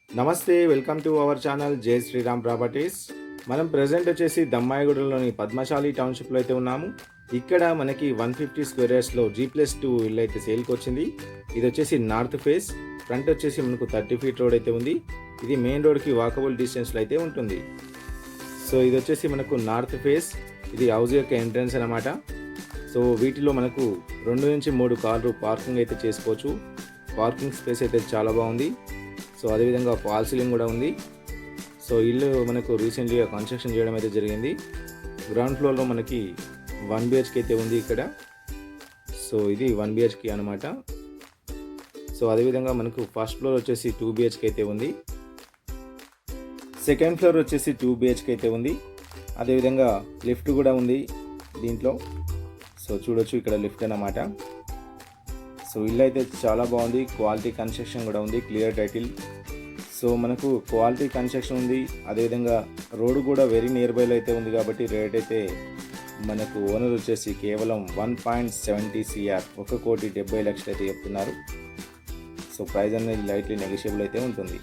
నమస్తే, welcome to our channel జై Sriram properties. మనం ప్రజెంట్ వచ్చేసి దమ్మాయిగూడలోని పద్మశాలి టౌన్షిప్లో అయితే ఉన్నాము. ఇక్కడ మనకి 150 స్క్వేర్ యార్డ్స్లో G+2 ఇల్లు అయితే సేల్కి వచ్చింది. ఇది వచ్చేసి నార్త్ ఫేస్, ఫ్రంట్ వచ్చేసి మనకు 30 ఫీట్ రోడ్ అయితే ఉంది. ఇది మెయిన్ రోడ్కి వాకబుల్ డిస్టెన్స్లో అయితే ఉంటుంది. సో ఇది వచ్చేసి మనకు నార్త్ ఫేస్, ఇది హౌస్ యొక్క ఎంట్రన్స్ అనమాట. సో వీటిలో మనకు 2 నుంచి 3 కార్లు పార్కింగ్ అయితే చేసుకోవచ్చు. పార్కింగ్ స్పేస్ అయితే చాలా బాగుంది. సో అదేవిధంగా ఫాల్ సీలింగ్ కూడా ఉంది. సో ఇల్లు మనకు రీసెంట్గా కన్స్ట్రక్షన్ చేయడం అయితే జరిగింది. గ్రౌండ్ ఫ్లోర్లో మనకి 1 BHK అయితే ఉంది ఇక్కడ. సో ఇది 1 BHK అనమాట. సో అదేవిధంగా మనకు ఫస్ట్ ఫ్లోర్ వచ్చేసి 2 BHK అయితే ఉంది. సెకండ్ ఫ్లోర్ వచ్చేసి 2 BHK అయితే ఉంది. అదేవిధంగా లిఫ్ట్ కూడా ఉంది దీంట్లో. సో చూడొచ్చు ఇక్కడ లిఫ్ట్ అన్నమాట. సో ఇల్లు అయితే చాలా బాగుంది, క్వాలిటీ కన్స్ట్రక్షన్ కూడా ఉంది, క్లియర్ టైటిల్. సో మనకు క్వాలిటీ కన్స్ట్రక్షన్ ఉంది, అదేవిధంగా రోడ్ కూడా వెరీ నియర్ బైలో అయితే ఉంది. కాబట్టి రేట్ అయితే మనకు ఓనర్ వచ్చేసి కేవలం 1.70 CR 1,70,00,000 అయితే చెప్తున్నారు. సో ప్రైస్ అనేది లైట్లీ నెగోషియబుల్ అయితే ఉంటుంది.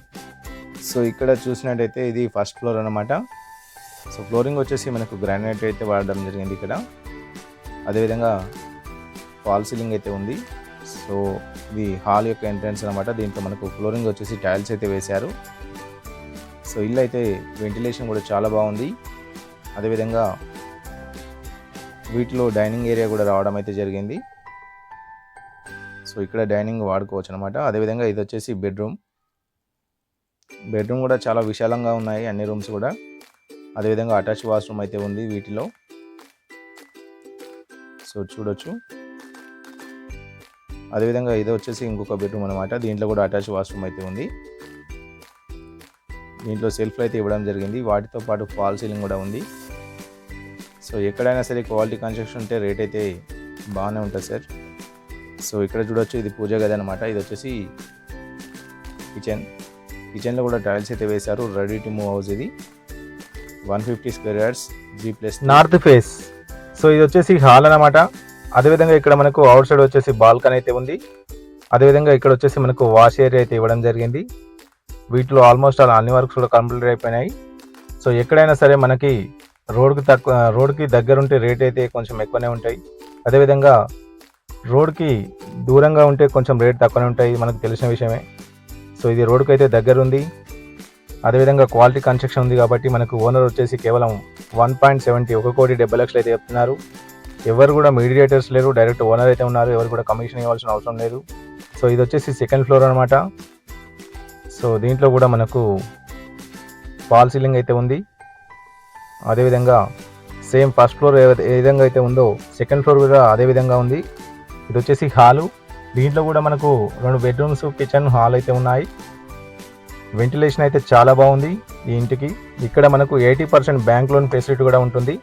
సో ఇక్కడ చూసినట్టయితే ఇది ఫస్ట్ ఫ్లోర్ అనమాట. సో ఫ్లోరింగ్ వచ్చేసి మనకు గ్రానైట్ అయితే వాడడం జరిగింది ఇక్కడ. అదేవిధంగా ఫాల్ సీలింగ్ అయితే ఉంది. సో ఇది హాల్ యొక్క ఎంట్రన్స్ అనమాట. దీంట్లో మనకు ఫ్లోరింగ్ వచ్చేసి టైల్స్ అయితే వేశారు. సో ఇల్లు అయితే వెంటిలేషన్ కూడా చాలా బాగుంది. అదేవిధంగా వీటిలో డైనింగ్ ఏరియా కూడా రావడం అయితే జరిగింది. సో ఇక్కడ డైనింగ్ వాడుకోవచ్చు అనమాట. అదేవిధంగా ఇది వచ్చేసి బెడ్రూమ్ కూడా చాలా విశాలంగా ఉన్నాయి అన్ని రూమ్స్ కూడా. అదేవిధంగా అటాచ్ వాష్రూమ్ అయితే ఉంది వీటిలో. సో చూడొచ్చు. అదేవిధంగా ఇది వచ్చేసి ఇంకొక బెడ్రూమ్ అనమాట. దీంట్లో కూడా అటాచ్ వాష్రూమ్ అయితే ఉంది. దీంట్లో సెల్ఫ్లు అయితే ఇవ్వడం జరిగింది, వాటితో పాటు ఫాల్ సీలింగ్ కూడా ఉంది. సో ఎక్కడైనా సరే క్వాలిటీ కన్స్ట్రక్షన్ ఉంటే రేట్ అయితే బాగానే ఉంటుంది సార్. సో ఇక్కడ చూడొచ్చు, ఇది పూజ గది అనమాట. ఇది వచ్చేసి కిచెన్లో కూడా టైల్స్ అయితే వేశారు. Ready to move house. ఇది 150 square yards G+ north face. So ఇది వచ్చేసి హాల్ అనమాట. అదేవిధంగా ఇక్కడ మనకు అవుట్ సైడ్ వచ్చేసి బాల్కనీ అయితే ఉంది. అదేవిధంగా ఇక్కడ వచ్చేసి మనకు వాష్ ఏరియా అయితే ఇవ్వడం జరిగింది. వీటిలో ఆల్మోస్ట్ అన్ని వర్క్స్ కూడా కంప్లీట్ అయిపోయినాయి. సో ఎక్కడైనా సరే మనకి రోడ్కి దగ్గర ఉంటే రేట్ అయితే కొంచెం ఎక్కువనే ఉంటాయి. అదేవిధంగా రోడ్కి దూరంగా ఉంటే కొంచెం రేట్ తక్కువనే ఉంటాయి, మనకు తెలిసిన విషయమే. సో ఇది రోడ్కి అయితే దగ్గర ఉంది. అదేవిధంగా క్వాలిటీ కన్స్ట్రక్షన్ ఉంది కాబట్టి మనకు ఓనర్ వచ్చేసి కేవలం 1.70 1,70,00,000 అయితే చెప్తున్నారు. ఎవరు కూడా మీడియేటర్స్ లేరు, డైరెక్ట్ ఓనర్ అయితే ఉన్నారు. ఎవరు కూడా కమిషన్ ఇవ్వాల్సిన అవసరం లేదు. సో ఇది వచ్చేసి సెకండ్ ఫ్లోర్ అనమాట. సో దీంట్లో కూడా మనకు ఫాల్ సీలింగ్ అయితే ఉంది. అదేవిధంగా సేమ్ ఫస్ట్ ఫ్లోర్ ఏ విధంగా అయితే ఉందో సెకండ్ ఫ్లోర్ కూడా అదే విధంగా ఉంది. ఇది వచ్చేసి హాలు. దీంట్లో కూడా మనకు 2 బెడ్రూమ్స్, కిచెన్, హాల్ అయితే ఉన్నాయి. వెంటిలేషన్ అయితే చాలా బాగుంది ఈ ఇంటికి. ఇక్కడ మనకు 80% బ్యాంక్ లోన్ ఫెసిలిటీ కూడా ఉంటుంది.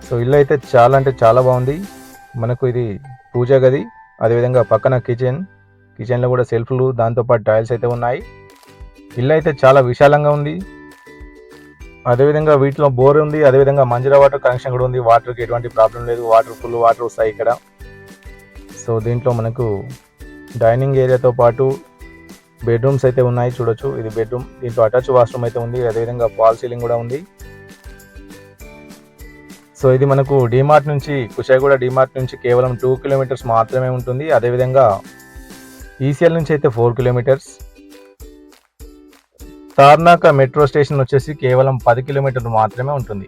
సో ఇల్లు అయితే చాలా అంటే చాలా బాగుంది. మనకు ఇది పూజ గది, అదేవిధంగా పక్కన కిచెన్లో కూడా సెల్ఫ్లు, దాంతోపాటు టైల్స్ అయితే ఉన్నాయి. ఇల్లు అయితే చాలా విశాలంగా ఉంది. అదేవిధంగా వీటిలో బోర్ ఉంది. అదేవిధంగా మంజీరా వాటర్ కనెక్షన్ కూడా ఉంది. వాటర్కి ఎటువంటి ప్రాబ్లం లేదు, ఫుల్ వాటర్ వస్తాయి ఇక్కడ. సో దీంట్లో మనకు డైనింగ్ ఏరియాతో పాటు బెడ్రూమ్స్ అయితే ఉన్నాయి. చూడొచ్చు, ఇది బెడ్రూమ్. దీంట్లో అటాచ్ వాష్రూమ్ అయితే ఉంది. అదేవిధంగా ఫాల్ సీలింగ్ కూడా ఉంది. సో ఇది మనకు కుషాయిగూడ డిమార్ట్ నుంచి కేవలం 2 కిలోమీటర్స్ మాత్రమే ఉంటుంది. అదేవిధంగా ఈసీఎల్ నుంచి అయితే 4 కిలోమీటర్స్. తార్నాక మెట్రో స్టేషన్ వచ్చేసి కేవలం 10 కిలోమీటర్లు మాత్రమే ఉంటుంది.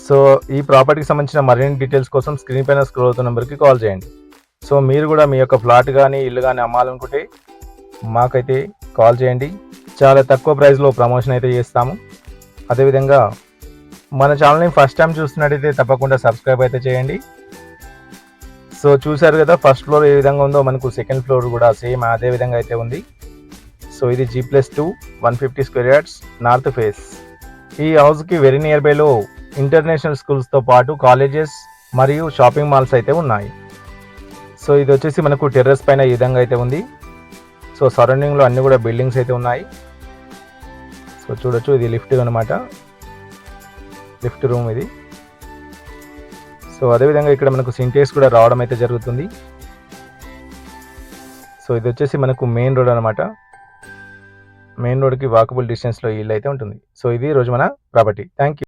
సో ఈ ప్రాపర్టీకి సంబంధించిన మరిన్ని డీటెయిల్స్ కోసం స్క్రీన్ పైన స్క్రోల్ అవుతున్న నెంబర్కి కాల్ చేయండి. సో మీరు కూడా మీ యొక్క ఫ్లాట్ కానీ ఇల్లు కానీ అమ్మాలనుకుంటే మాకైతే కాల్ చేయండి. చాలా తక్కువ ప్రైస్లో ప్రమోషన్ అయితే చేస్తాము. అదేవిధంగా మన ఛానల్ని ఫస్ట్ టైం చూస్తున్నట్టయితే తప్పకుండా సబ్స్క్రైబ్ అయితే చేయండి. సో చూశారు కదా, ఫస్ట్ ఫ్లోర్ ఏ విధంగా ఉందో మనకు సెకండ్ ఫ్లోర్ కూడా సేమ్ అదే విధంగా అయితే ఉంది. సో ఇది G+2 150 square yards north face. ఈ హౌస్కి వెరీ నియర్ బైలో ఇంటర్నేషనల్ స్కూల్స్తో పాటు కాలేజెస్ మరియు షాపింగ్ మాల్స్ అయితే ఉన్నాయి. సో ఇది వచ్చేసి మనకు టెర్రస్ పైన ఈ విధంగా అయితే ఉంది. సో సరౌండింగ్లో అన్ని కూడా బిల్డింగ్స్ అయితే ఉన్నాయి. సో చూడొచ్చు, ఇది లిఫ్ట్ అనమాట, లిఫ్ట్ రూమ్ ఇది. సో అదేవిధంగా ఇక్కడ మనకు సింటెక్స్ కూడా రావడం అయితే జరుగుతుంది. సో ఇది వచ్చేసి మనకు మెయిన్ రోడ్ అనమాట. మెయిన్ రోడ్కి వాకబుల్ డిస్టెన్స్లో ఈ ఇల్లు అయితే ఉంటుంది. సో ఇది రోజు మన ప్రాపర్టీ. Thank you.